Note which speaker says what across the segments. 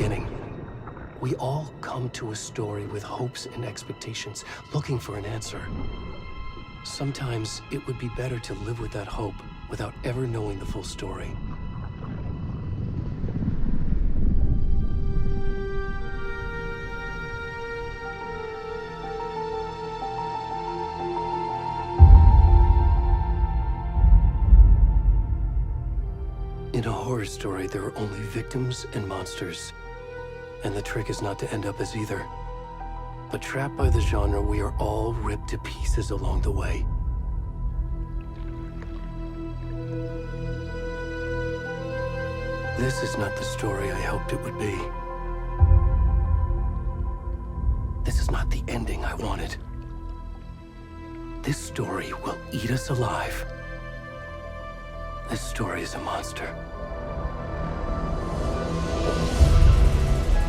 Speaker 1: beginning. We all come to a story with hopes and expectations, looking for an answer. Sometimes it would be better to live with that hope without ever knowing the full story. In a horror story, there are only victims and monsters. And the trick is not to end up as either. But trapped by the genre, we are all ripped to pieces along the way. This is not the story I hoped it would be. This is not the ending I wanted. This story will eat us alive. This story is a monster.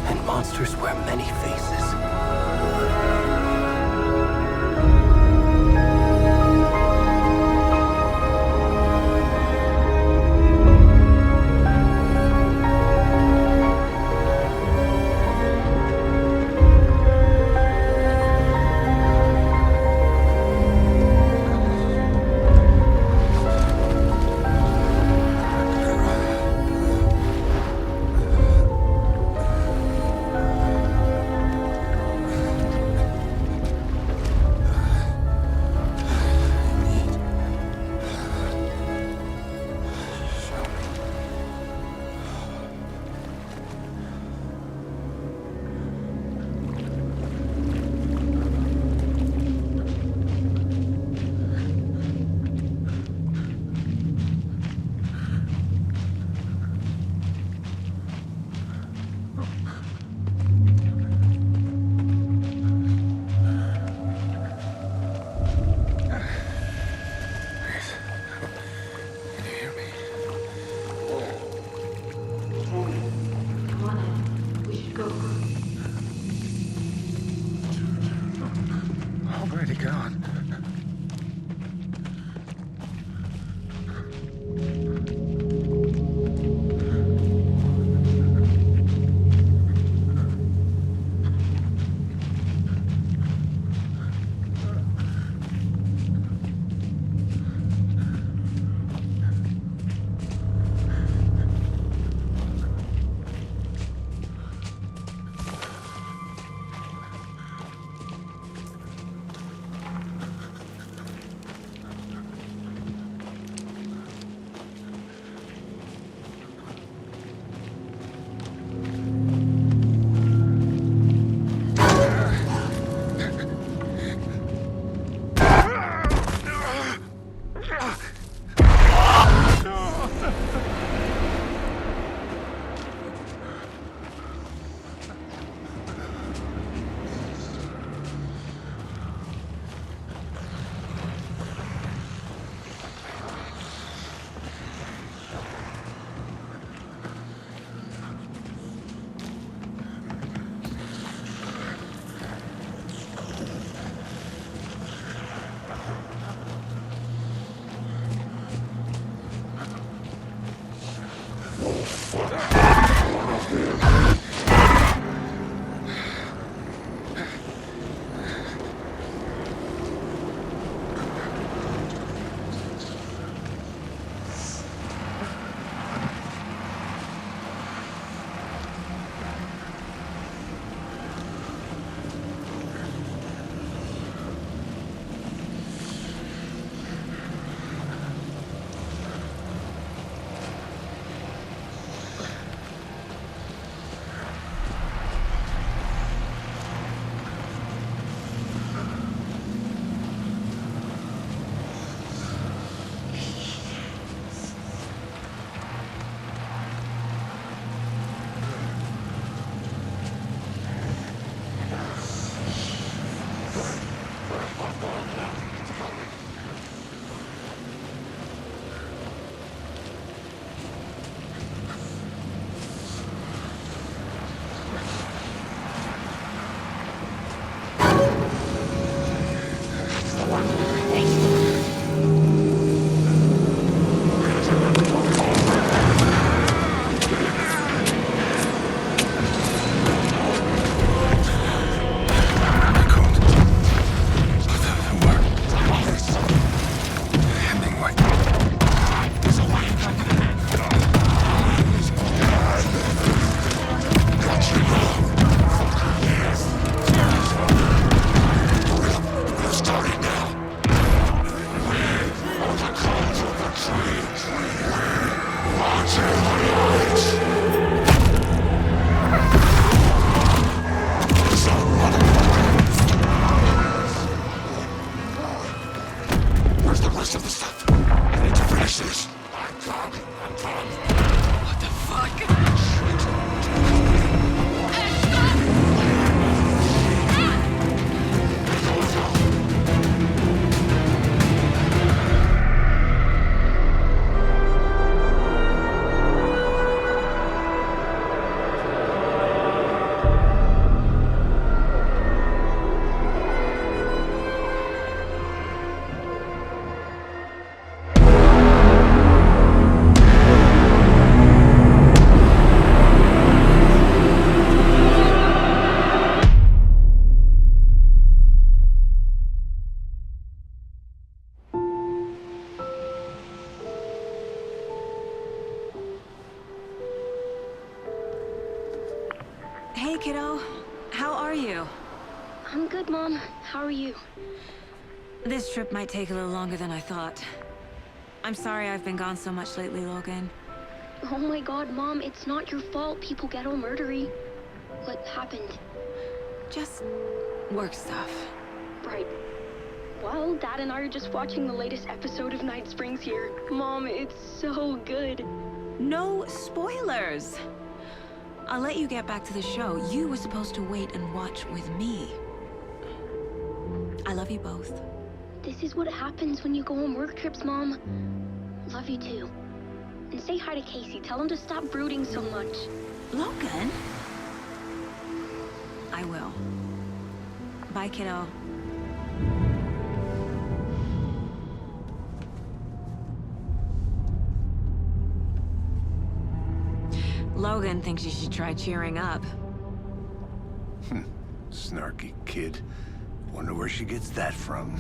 Speaker 1: And monsters wear many faces.
Speaker 2: Already gone.
Speaker 3: Hey, kiddo. How are you?
Speaker 4: I'm good, Mom. How are you?
Speaker 3: This trip might take a little longer than I thought. I'm sorry I've been gone so much lately, Logan.
Speaker 4: Oh my god, Mom, it's not your fault people get all murdery. What happened?
Speaker 3: Just work stuff.
Speaker 4: Right. Well, Dad and I are just watching the latest episode of Night Springs here. Mom, it's so good.
Speaker 3: No spoilers! I'll let you get back to the show. You were supposed to wait and watch with me. I love you both.
Speaker 4: This is what happens when you go on work trips, Mom. Love you too. And say hi to Casey. Tell him to stop brooding so much.
Speaker 3: Logan? I will. Bye, kiddo. Logan thinks you should try cheering up.
Speaker 5: Snarky kid. Wonder where she gets that from.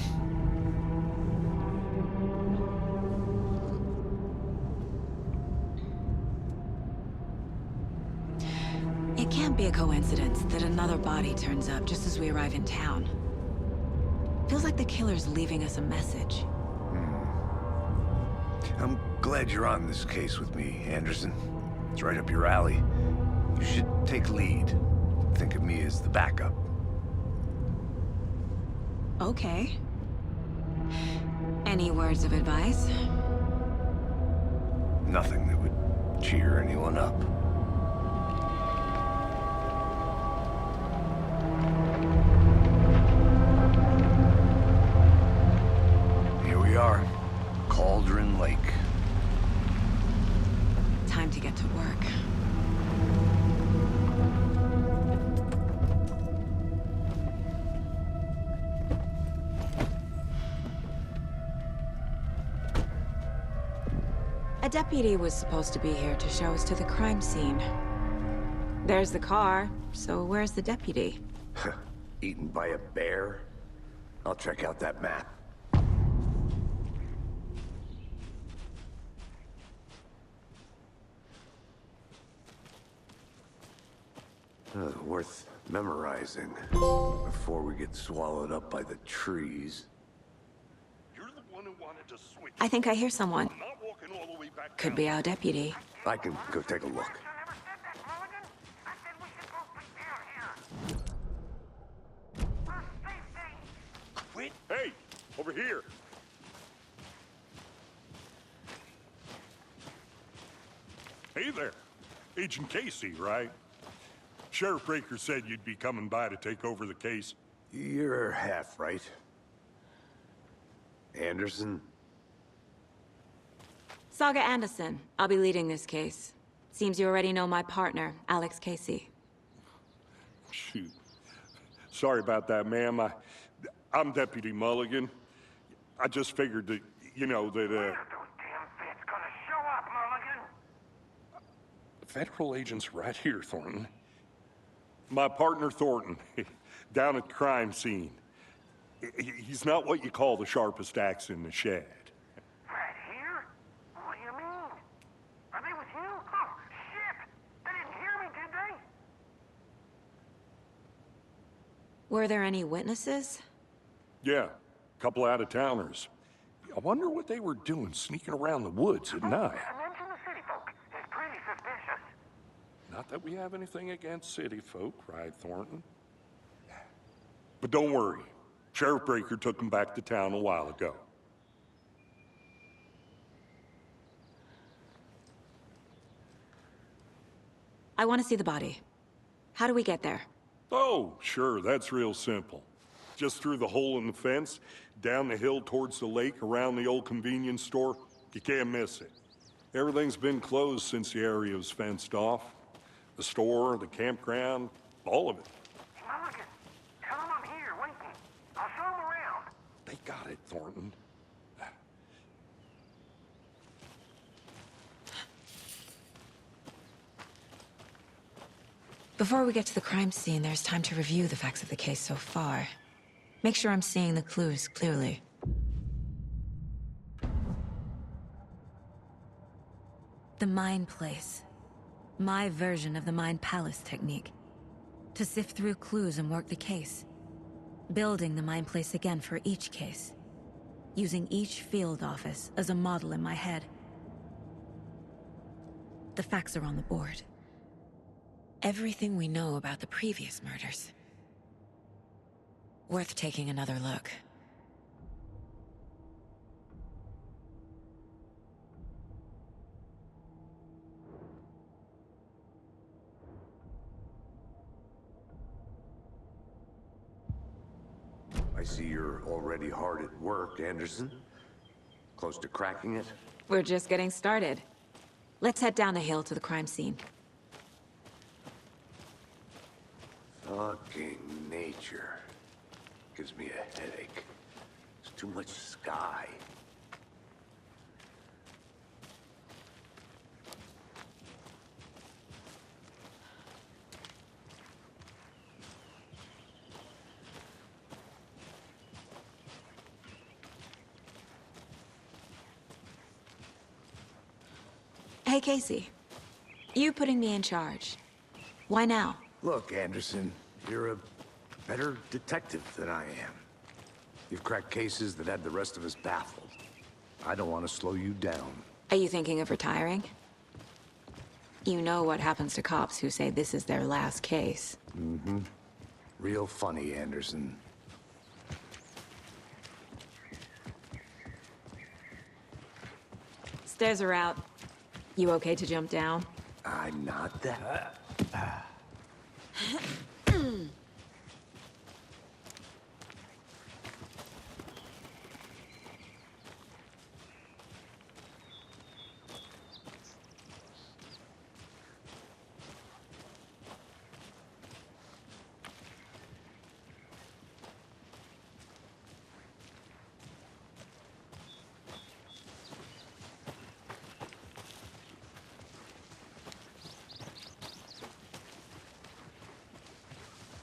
Speaker 3: It can't be a coincidence that another body turns up just as we arrive in town. Feels like the killer's leaving us a message.
Speaker 5: I'm glad you're on this case with me, Anderson. It's right up your alley. You should take lead. Think of me as the backup.
Speaker 3: Okay. Any words of advice?
Speaker 5: Nothing that would cheer anyone up. Here we are. Cauldron Lake.
Speaker 3: Time to get to work. A deputy was supposed to be here to show us to the crime scene. There's the car, so where's the deputy?
Speaker 5: Eaten by a bear? I'll check out that map. Worth memorizing before we get swallowed up by the trees.
Speaker 6: You're the one who wanted to switch.
Speaker 3: I think I hear someone.
Speaker 6: I'm not walking all the way back
Speaker 3: Could
Speaker 6: down.
Speaker 3: be our deputy.
Speaker 5: I can go take a look.
Speaker 6: Quit. Hey, over here. Hey there. Agent Casey, right? Sheriff Breaker said you'd be coming by to take over the case.
Speaker 5: You're half right. Anderson?
Speaker 3: Saga Anderson. I'll be leading this case. Seems you already know my partner, Alex Casey.
Speaker 6: Shoot. Sorry about that, ma'am. I'm Deputy Mulligan. I just figured that, you know, that,
Speaker 2: Those damn feds gonna show up, Mulligan.
Speaker 6: Federal agent's right here, Thornton. My partner, Thornton, down at the crime scene. He's not what you call the sharpest axe in the shed.
Speaker 2: Right here? What do you mean? Are they with you? Oh, shit! They didn't hear me, did they?
Speaker 3: Were there any witnesses?
Speaker 6: Yeah, a couple out-of-towners. I wonder what they were doing sneaking around the woods at night.
Speaker 2: Mention the city folk. It's pretty suspicious.
Speaker 6: Not that we have anything against city folk, right, Thornton? But don't worry. Sheriff Breaker took them back to town a while ago.
Speaker 3: I want to see the body. How do we get there?
Speaker 6: Oh, sure, that's real simple. Just through the hole in the fence, down the hill towards the lake, around the old convenience store. You can't miss it. Everything's been closed since the area was fenced off. The store, the campground, all of it.
Speaker 2: Mulligan, tell them I'm here, waiting. I'll show them around.
Speaker 6: They got it, Thornton.
Speaker 3: Before we get to the crime scene, there's time to review the facts of the case so far. Make sure I'm seeing the clues clearly. The Mind Place. My version of the Mind Palace technique. To sift through clues and work the case. Building the mind place again for each case. Using each field office as a model in my head. The facts are on the board. Everything we know about the previous murders. Worth taking another look.
Speaker 5: I see you're already hard at work, Anderson. Close to cracking it?
Speaker 3: We're just getting started. Let's head down the hill to the crime scene.
Speaker 5: Fucking nature. Gives me a headache. There's too much sky.
Speaker 3: Hey, Casey. You putting me in charge. Why now?
Speaker 5: Look, Anderson, you're a better detective than I am. You've cracked cases that had the rest of us baffled. I don't want to slow you down.
Speaker 3: Are you thinking of retiring? You know what happens to cops who say this is their last case.
Speaker 5: Mm-hmm. Real funny, Anderson.
Speaker 3: Stairs are out. You okay to jump down?
Speaker 5: I'm not that.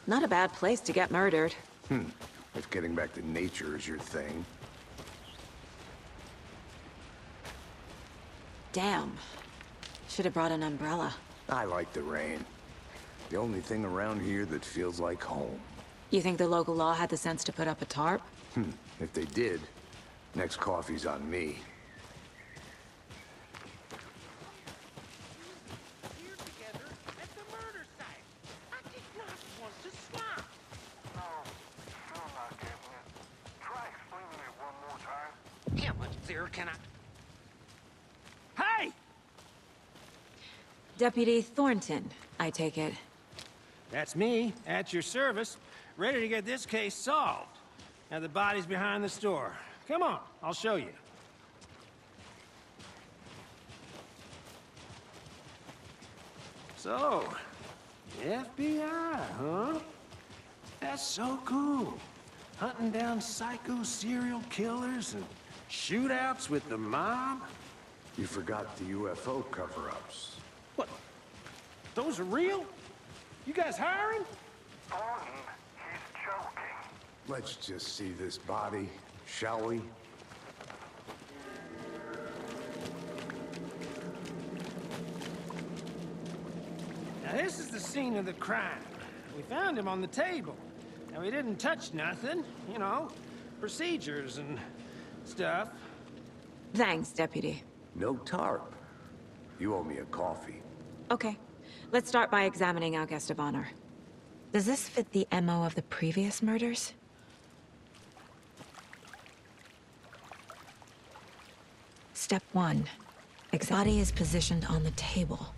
Speaker 3: Not a bad place to get murdered.
Speaker 5: If getting back to nature is your thing.
Speaker 3: Damn. Should have brought an umbrella.
Speaker 5: I like the rain. The only thing around here that feels like home.
Speaker 3: You think the local law had the sense to put up a tarp?
Speaker 5: If they did, next coffee's on me.
Speaker 2: Here together at the murder site. I did not want to stop. No, still not getting it. Try explaining it one more time. Yeah, but there can I... Hey!
Speaker 3: Deputy Thornton, I take it.
Speaker 7: That's me, at your service, ready to get this case solved. Now the body's behind the store. Come on, I'll show you. So, FBI, huh? That's so cool. Hunting down psycho serial killers and shootouts with the mob.
Speaker 5: You forgot the UFO cover-ups.
Speaker 7: What? Those are real? You guys hiring?
Speaker 2: Thornton, he's joking.
Speaker 5: Let's just see this body, shall we?
Speaker 7: Now this is the scene of the crime. We found him on the table. Now we didn't touch nothing, you know, procedures and stuff.
Speaker 3: Thanks, Deputy.
Speaker 5: No tarp. You owe me a coffee.
Speaker 3: Okay. Let's start by examining our guest of honor. Does this fit the MO of the previous murders? Step 1. Body is positioned on the table.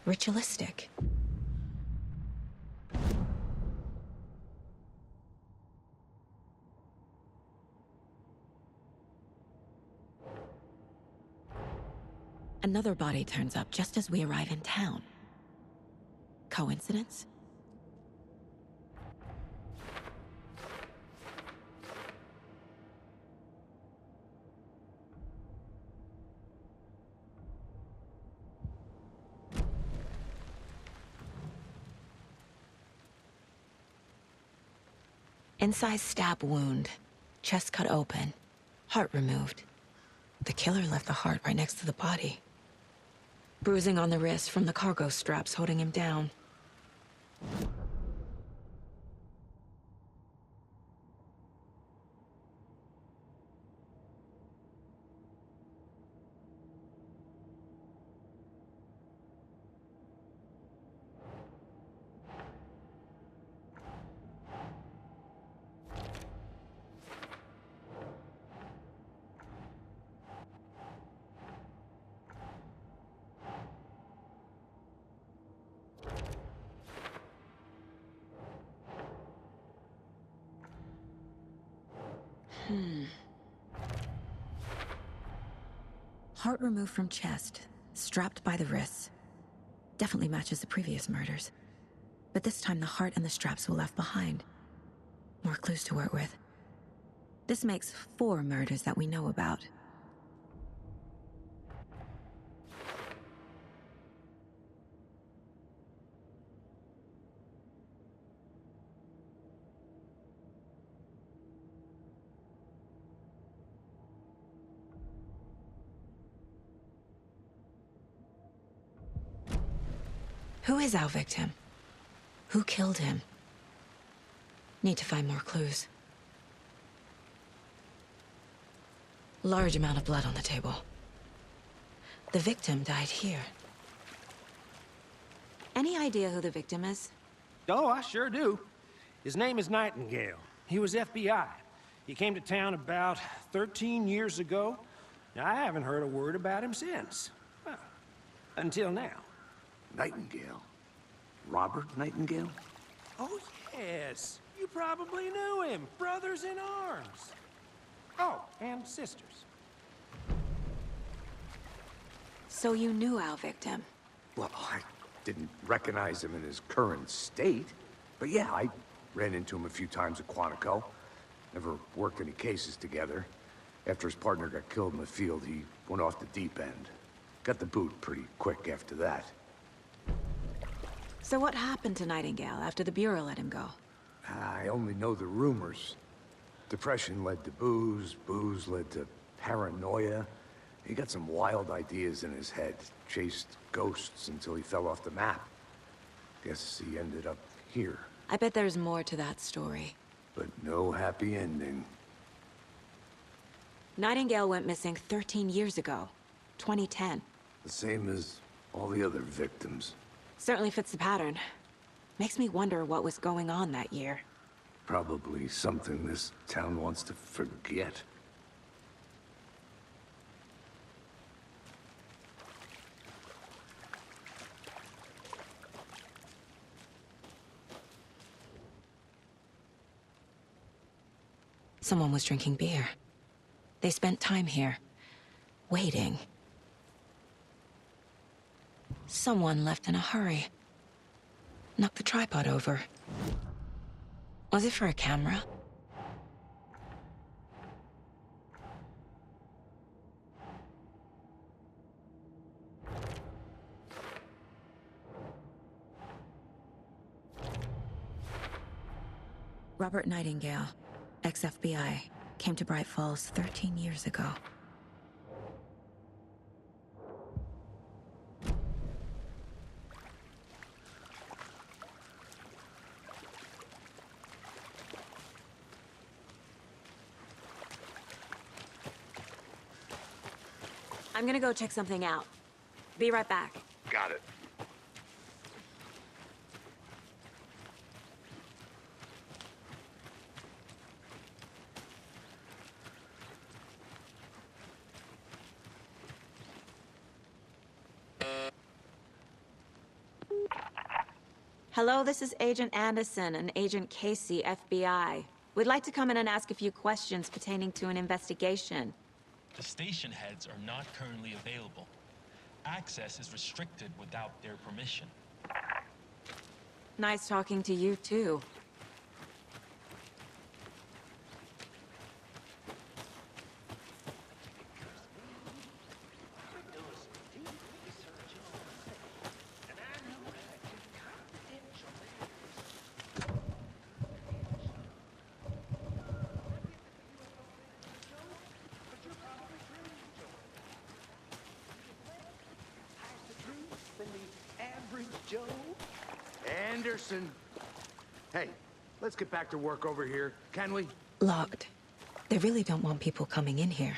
Speaker 3: Ritualistic. Another body turns up just as we arrive in town. Coincidence? Incised stab wound, chest cut open, heart removed. The killer left the heart right next to the body. Bruising on the wrist from the cargo straps holding him down. Heart removed from chest, strapped by the wrists. Definitely matches the previous murders. But this time the heart and the straps were left behind. More clues to work with. This makes 4 murders that we know about. Who is our victim? Who killed him? Need to find more clues. Large amount of blood on the table. The victim died here. Any idea who the victim is?
Speaker 7: Oh, I sure do. His name is Nightingale. He was FBI. He came to town about 13 years ago. Now, I haven't heard a word about him since. Well, until now.
Speaker 5: Nightingale? Robert Nightingale?
Speaker 7: Oh, yes. You probably knew him. Brothers in arms. Oh, and sisters.
Speaker 3: So you knew our victim?
Speaker 5: Well, I didn't recognize him in his current state. But yeah, I ran into him a few times at Quantico. Never worked any cases together. After his partner got killed in the field, he went off the deep end. Got the boot pretty quick after that.
Speaker 3: So what happened to Nightingale after the Bureau let him go?
Speaker 5: I only know the rumors. Depression led to booze, booze led to paranoia. He got some wild ideas in his head, chased ghosts until he fell off the map. Guess he ended up here,
Speaker 3: I bet there's more to that story.
Speaker 5: but no happy ending.
Speaker 3: Nightingale went missing 13 years ago, 2010.
Speaker 5: The same as all the other victims.
Speaker 3: Certainly fits the pattern. Makes me wonder what was going on that year.
Speaker 5: Probably something this town wants to forget.
Speaker 3: Someone was drinking beer. They spent time here, waiting. Someone left in a hurry. Knocked the tripod over. Was it for a camera? Robert Nightingale, ex-FBI, came to Bright Falls 13 years ago. I'm gonna go check something out. Be right back.
Speaker 5: Got it.
Speaker 3: Hello, this is Agent Anderson and Agent Casey, FBI. We'd like to come in and ask a few questions pertaining to an investigation.
Speaker 8: The station heads are not currently available. Access is restricted without their permission.
Speaker 3: Nice talking to you, too.
Speaker 5: Anderson. Hey, let's get back to work over here, can we?
Speaker 3: Locked. They really don't want people coming in here.